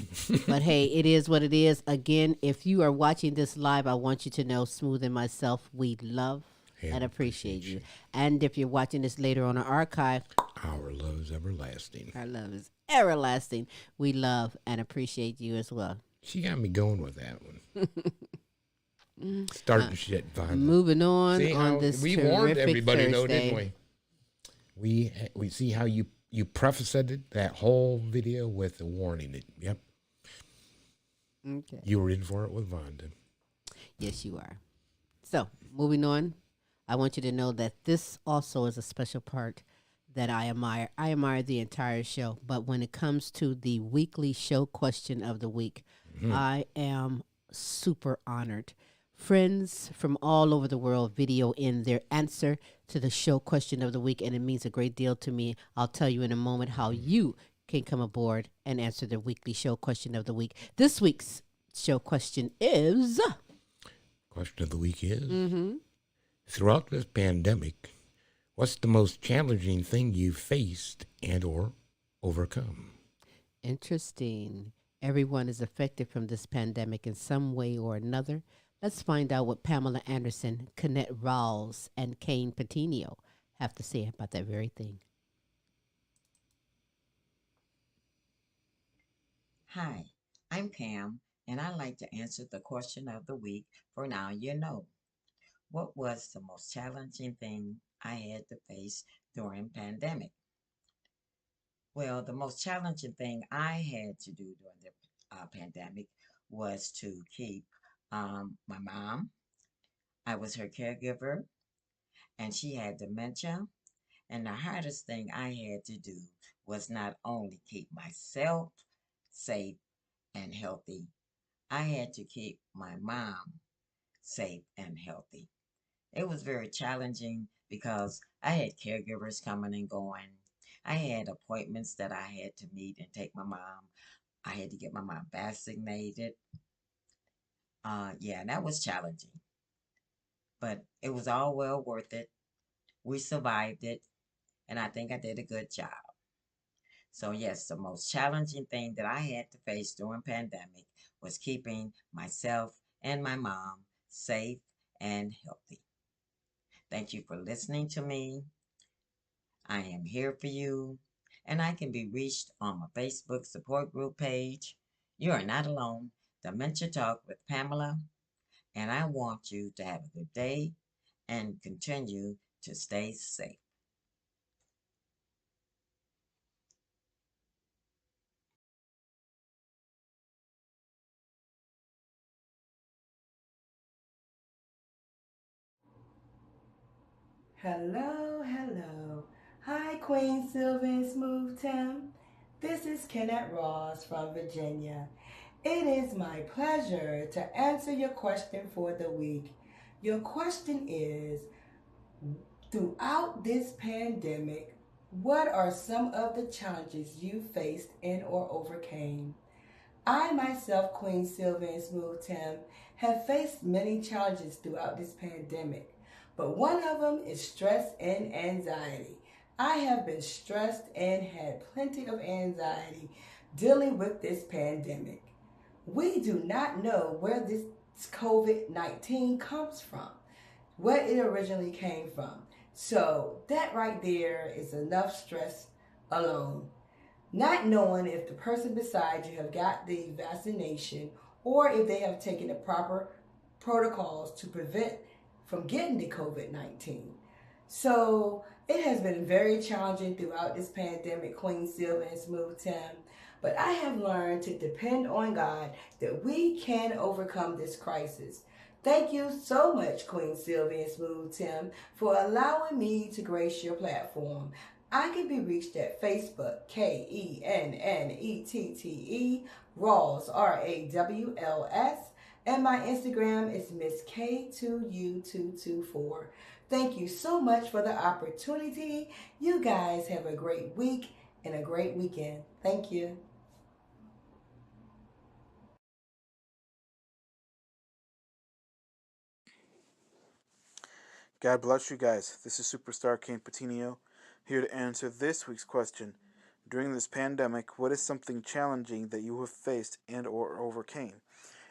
But hey, it is what it is. Again, if you are watching this live, I want you to know Smooth and myself, we love and appreciate you. And if you're watching this later on our archive, our love is everlasting. Our love is everlasting. We love and appreciate you as well. She got me going with that one. Starting shit, Vonda. Moving on this we terrific warned everybody, Thursday. though, didn't we? We see how you prefaced that whole video with a warning. Yep. Okay. You were in for it with Vonda. Yes, you are. So, moving on, I want you to know that this also is a special part that I admire. I admire the entire show, but when it comes to the weekly show question of the week, I am super honored. Friends from all over the world video in their answer to the show question of the week, and it means a great deal to me. I'll tell you in a moment how you can come aboard and answer the weekly show question of the week. This week's show question is... Question of the week is, throughout this pandemic, what's the most challenging thing you've faced and or overcome? Interesting. Everyone is affected from this pandemic in some way or another. Let's find out what Pamela Anderson, Kenneth Rawls, and Kayne Petenot have to say about that very thing. Hi, I'm Pam, and I'd like to answer the question of the week for Now You Know. What was the most challenging thing I had to face during pandemic? Well, the most challenging thing I had to do during the pandemic was to keep my mom. I was her caregiver, and she had dementia. And the hardest thing I had to do was not only keep myself safe and healthy, I had to keep my mom safe and healthy. It was very challenging because I had caregivers coming and going. I had appointments that I had to meet and take my mom. I had to get my mom vaccinated. Yeah, that was challenging. But it was all well worth it. We survived it, and I think I did a good job. So yes, the most challenging thing that I had to face during pandemic was keeping myself and my mom safe and healthy. Thank you for listening to me. I am here for you, and I can be reached on my Facebook support group page. You are not alone. Dementia Talk with Pamela, and I want you to have a good day and continue to stay safe. Hello, hello. Hi, Queen Silvy and Smooth Tim. This is Kenneth Ross from Virginia. It is my pleasure to answer your question for the week. Your question is, throughout this pandemic, what are some of the challenges you faced and or overcame? I myself, Queen Silvy and Smooth Tim, have faced many challenges throughout this pandemic, but one of them is stress and anxiety. I have been stressed and had plenty of anxiety dealing with this pandemic. We do not know where this COVID-19 comes from, where it originally came from. So that right there is enough stress alone. Not knowing if the person beside you have got the vaccination or if they have taken the proper protocols to prevent from getting the COVID-19. So it has been very challenging throughout this pandemic, Queen Silvy and Smooth Tim. But I have learned to depend on God that we can overcome this crisis. Thank you so much, Queen Silvy and Smooth Tim, for allowing me to grace your platform. I can be reached at Facebook, KENNETTE, Rawls, RAWLS, and my Instagram is Miss K2U224. Thank you so much for the opportunity. You guys have a great week and a great weekend. Thank you. God bless you guys. This is Superstar Kayne Petenot, here to answer this week's question. During this pandemic, what is something challenging that you have faced and or overcame?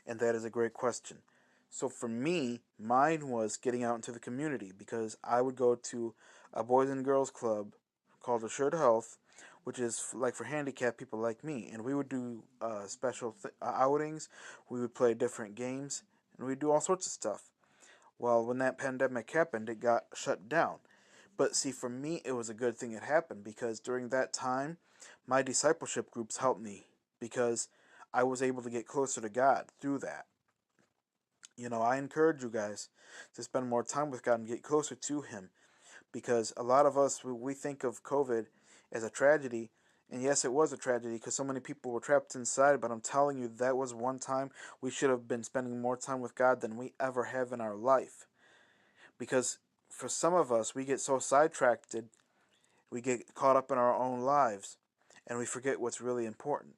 And that is a great question. So for me, mine was getting out into the community because I would go to a boys and girls club called Assured Health, which is like for handicapped people like me. And we would do special outings, we would play different games, and we'd do all sorts of stuff. Well, when that pandemic happened, it got shut down. But see, for me, it was a good thing it happened because during that time, my discipleship groups helped me because I was able to get closer to God through that. I encourage you guys to spend more time with God and get closer to Him because a lot of us, we think of COVID as a tragedy. And yes, it was a tragedy because so many people were trapped inside, but I'm telling you, that was one time we should have been spending more time with God than we ever have in our life. Because for some of us, we get so sidetracked, we get caught up in our own lives, and we forget what's really important.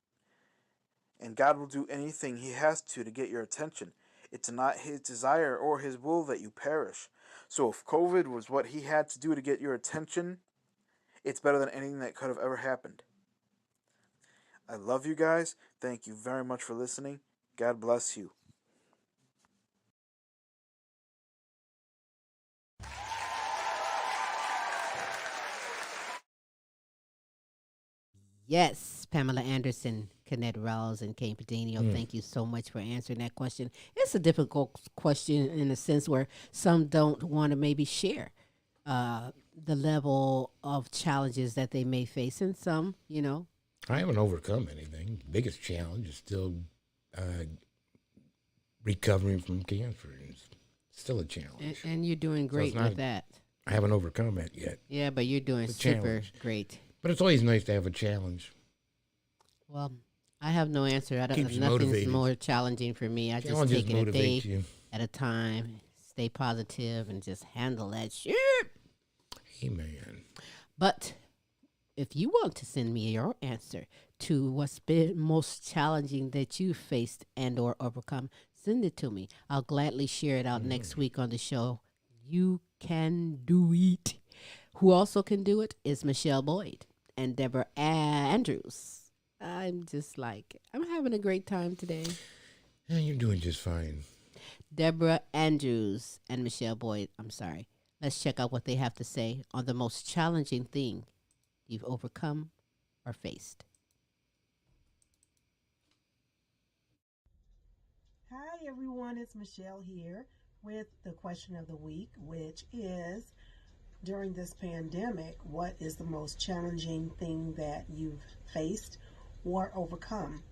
And God will do anything He has to get your attention. It's not His desire or His will that you perish. So if COVID was what He had to do to get your attention, it's better than anything that could have ever happened. I love you guys. Thank you very much for listening. God bless you. Yes, Pamela Anderson, Kenneth Rawls, and Kayne Petenot, thank you so much for answering that question. It's a difficult question in a sense where some don't want to maybe share the level of challenges that they may face, and some, I haven't overcome anything. The biggest challenge is still recovering from cancer. It's still a challenge. and you're doing great with that. I haven't overcome it yet. Yeah, but you're doing super great. But it's always nice to have a challenge. Well, I have no answer. Keeps you nothing's motivated. more challenging for me. I just Challenges take it a motivate day you. at a time, stay positive, and just handle that shit. Amen. But if you want to send me your answer to what's been most challenging that you faced and or overcome, send it to me. I'll gladly share it out next week on the show. You can do it. Who also can do it is Michelle Boyd and Deborah Andrews. I'm having a great time today. Yeah, you're doing just fine. Deborah Andrews and Michelle Boyd, I'm sorry. Let's check out what they have to say on the most challenging thing you've overcome or faced. Hi, everyone. It's Michelle here with the question of the week, which is during this pandemic, what is the most challenging thing that you've faced or overcome?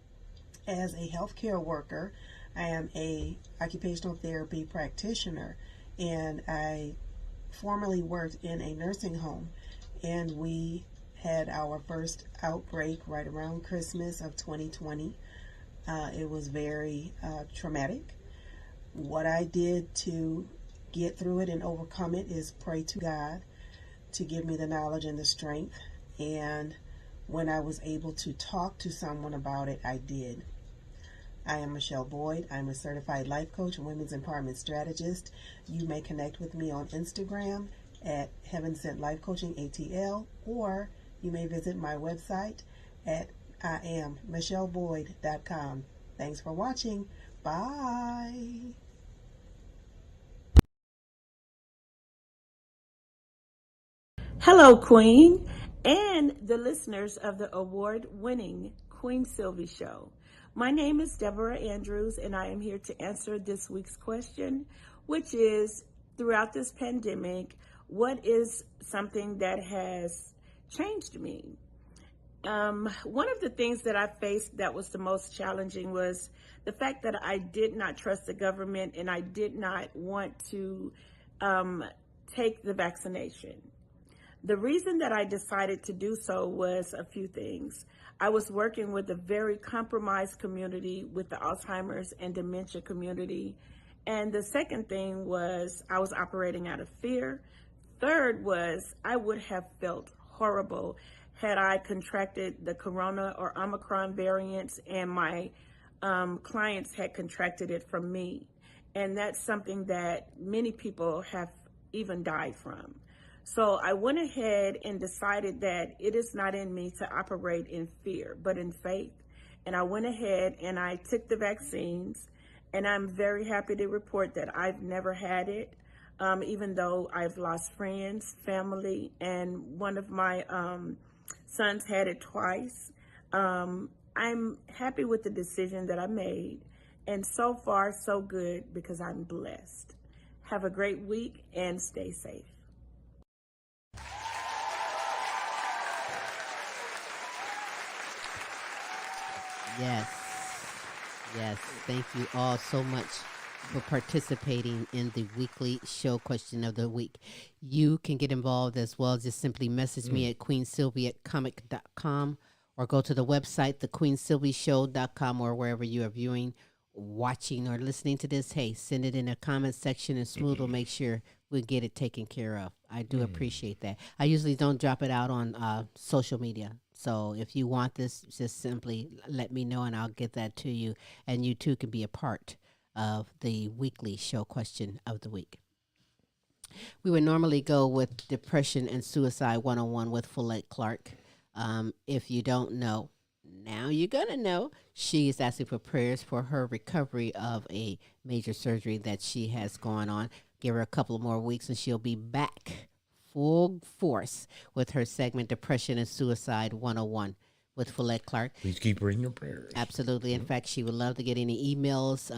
As a healthcare worker, I am a occupational therapy practitioner, and I formerly worked in a nursing home, and we had our first outbreak right around Christmas of 2020. It was very traumatic. What I did to get through it and overcome it is pray to God to give me the knowledge and the strength. And when I was able to talk to someone about it, I did. I am Michelle Boyd. I'm a certified life coach and women's empowerment strategist. You may connect with me on Instagram at Heaven Sent Life Coaching ATL, or you may visit my website at IamMichelleBoyd.com. Thanks for watching. Bye. Hello, Queen, and the listeners of the award-winning Queen Silvy Show. My name is Deborah Andrews, and I am here to answer this week's question, which is, throughout this pandemic, what is something that has changed me? One of the things that I faced that was the most challenging was the fact that I did not trust the government and I did not want to take the vaccination. The reason that I decided to do so was a few things. I was working with a very compromised community, with the Alzheimer's and dementia community. And the second thing was I was operating out of fear. Third was I would have felt horrible had I contracted the corona or Omicron variants and my clients had contracted it from me. And that's something that many people have even died from. So I went ahead and decided that it is not in me to operate in fear, but in faith. And I went ahead and I took the vaccines, and I'm very happy to report that I've never had it, even though I've lost friends, family, and one of my sons had it twice. I'm happy with the decision that I made, and so far so good because I'm blessed. Have a great week and stay safe. Yes. Yes. Thank you all so much for participating in the weekly show question of the week. You can get involved as well. Just simply message me at queensylvy@comic.com or go to the website, thequeensylvyshow.com, or wherever you are viewing, watching, or listening to this. Hey, send it in the comment section and Smooth will make sure we get it taken care of. I do appreciate that. I usually don't drop it out on social media. So if you want this, just simply let me know and I'll get that to you. And you too can be a part of the weekly show question of the week. We would normally go with Depression and Suicide 101 with Follette Clark. If you don't know, now you're going to know. She is asking for prayers for her recovery of a major surgery that she has going on. Give her a couple of more weeks and she'll be back full force with her segment Depression and Suicide 101 with Follette Clark. Please keep her in your prayers. Absolutely. In fact, she would love to get any emails,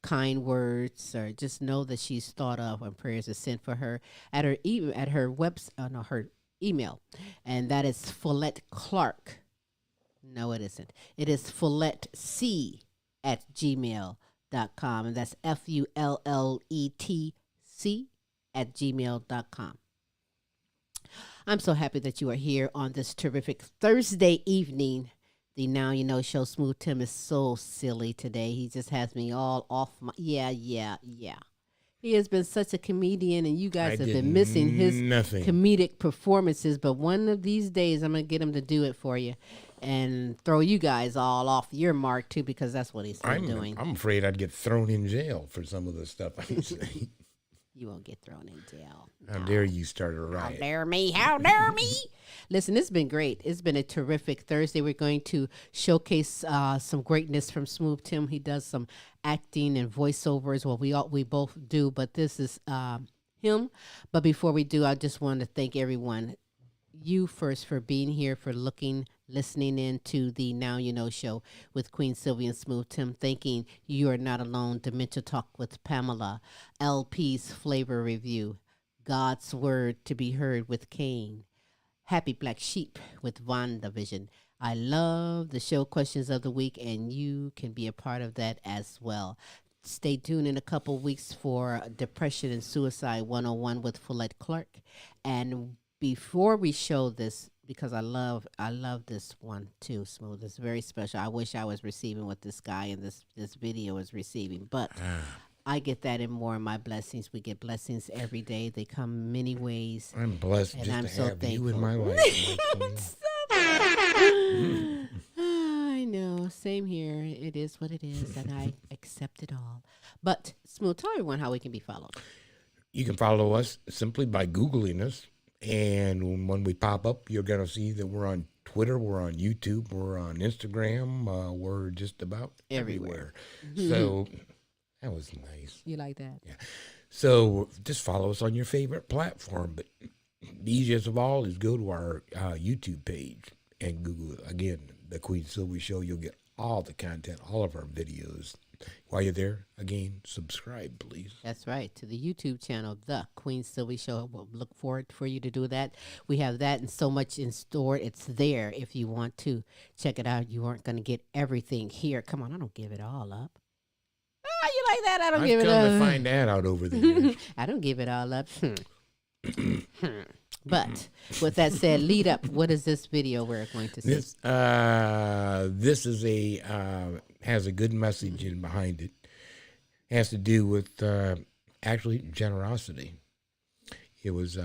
kind words, or just know that she's thought of when prayers are sent for her at her her email, and that is Follette Clark. No, it isn't. It is FolletteC@gmail.com, and that's FULLETC@gmail.com. I'm so happy that you are here on this terrific Thursday evening. The Now You Know show. Smooth Tim is so silly today. He just has me all off my... Yeah. He has been such a comedian, and you guys have been missing his comedic performances. But one of these days, I'm going to get him to do it for you and throw you guys all off your mark, too, because that's what he's been doing. I'm afraid I'd get thrown in jail for some of the stuff I say. You won't get thrown in jail. How dare you start a How riot? dare me? How dare me? Listen, it's been great. It's been a terrific Thursday. We're going to showcase some greatness from Smooth Tim. He does some acting and voiceovers. Well, we both do, but this is him. But before we do, I just want to thank everyone. You first for being here, for listening in to the Now You Know show with Queen Silvy and Smooth Tim. Thanking You Are Not Alone, Dementia Talk with Pamela, LP's Flavor Review, God's Word to Be Heard with Kayne, Happy Black Sheep with Vonda Vision. I love the show Questions of the Week, and you can be a part of that as well. Stay tuned in a couple weeks for Depression and Suicide 101 with Follette Clark. And before we show this, because I love this one too, Smooth. It's very special. I wish I was receiving what this guy in this video is receiving, but I get that and more in my blessings. We get blessings every day. They come many ways. I'm blessed and just I'm to so have thankful. you in my life. I know. Same here. It is what it is, and I accept it all. But Smooth, tell everyone how we can be followed. You can follow us simply by Googling us. And when we pop up, you're going to see that we're on Twitter, we're on YouTube, we're on Instagram, we're just about everywhere. So that was nice. You like that? Yeah. So just follow us on your favorite platform. But the easiest of all is go to our YouTube page and Google, again, The Queen Silvy Show. You'll get all the content, all of our videos. While you're there, again, subscribe, please. That's right, to the YouTube channel, The Queen Silvy Show. We'll look forward for you to do that. We have that and so much in store. It's there if you want to check it out. You aren't going to get everything here. Come on, I don't give it all up. Oh, you like that? I don't give it up. I've come to find that out over the years. I don't give it all up. But with that said, lead up. What is this video we're going to see? This is has a good message in behind it. Has to do with actually generosity. It was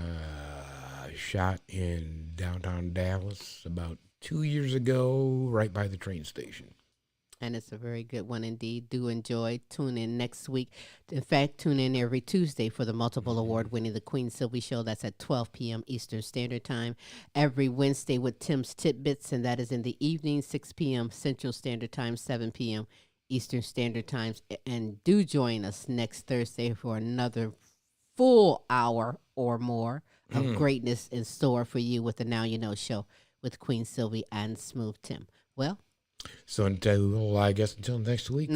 shot in downtown Dallas about 2 years ago, right by the train station. And it's a very good one indeed. Do enjoy. Tune in next week. In fact, tune in every Tuesday for the multiple award winning The Queen Silvy Show. That's at 12 p.m. Eastern Standard Time. Every Wednesday with Tim's Tidbits, and that is in the evening, 6 p.m. Central Standard Time, 7 p.m. Eastern Standard Times. And do join us next Thursday for another full hour or more of greatness in store for you with the Now You Know show with Queen Silvy and Smooth Tim. Well, so until next week,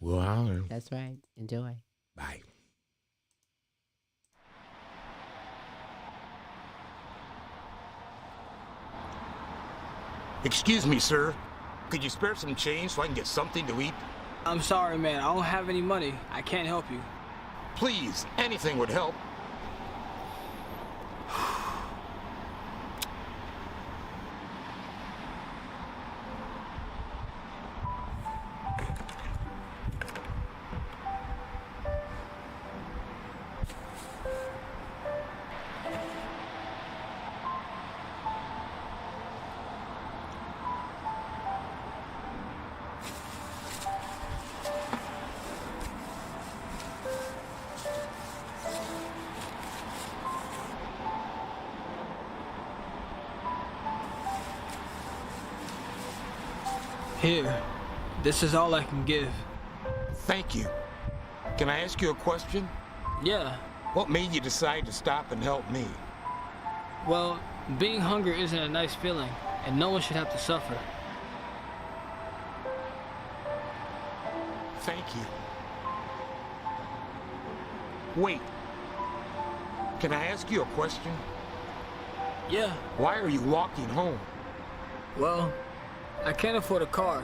we'll holler. That's right. Enjoy. Bye. Excuse me, sir. Could you spare some change so I can get something to eat? I'm sorry, man. I don't have any money. I can't help you. Please, anything would help. Here, this is all I can give. Thank you. Can I ask you a question? Yeah. What made you decide to stop and help me? Well, being hungry isn't a nice feeling, and no one should have to suffer. Thank you. Wait. Can I ask you a question? Yeah. Why are you walking home? Well, I can't afford a car,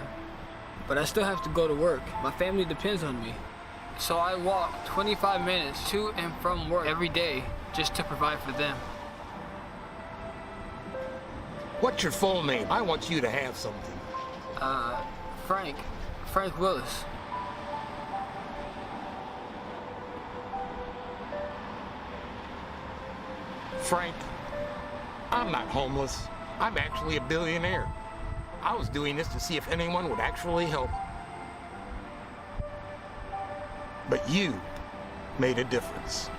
but I still have to go to work. My family depends on me. So I walk 25 minutes to and from work every day just to provide for them. What's your full name? I want you to have something. Frank Willis. Frank, I'm not homeless. I'm actually a billionaire. I was doing this to see if anyone would actually help. But you made a difference.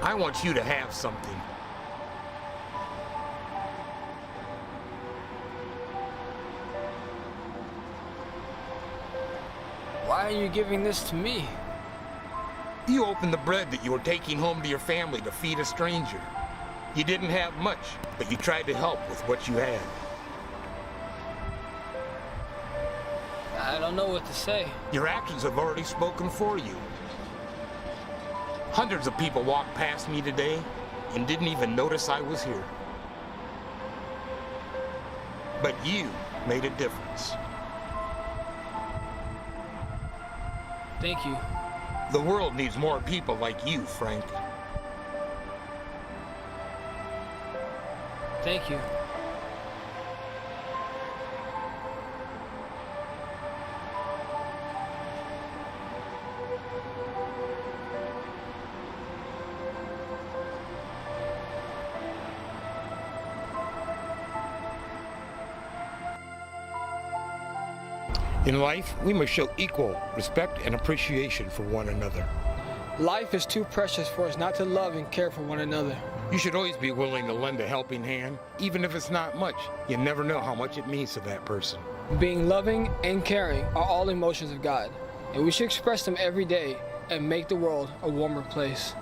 I want you to have something. Why are you giving this to me? You opened the bread that you were taking home to your family to feed a stranger. You didn't have much, but you tried to help with what you had. I don't know what to say. Your actions have already spoken for you. Hundreds of people walked past me today and didn't even notice I was here. But you made a difference. Thank you. The world needs more people like you, Frank. Thank you. In life, we must show equal respect and appreciation for one another. Life is too precious for us not to love and care for one another. You should always be willing to lend a helping hand, even if it's not much. You never know how much it means to that person. Being loving and caring are all emotions of God, and we should express them every day and make the world a warmer place.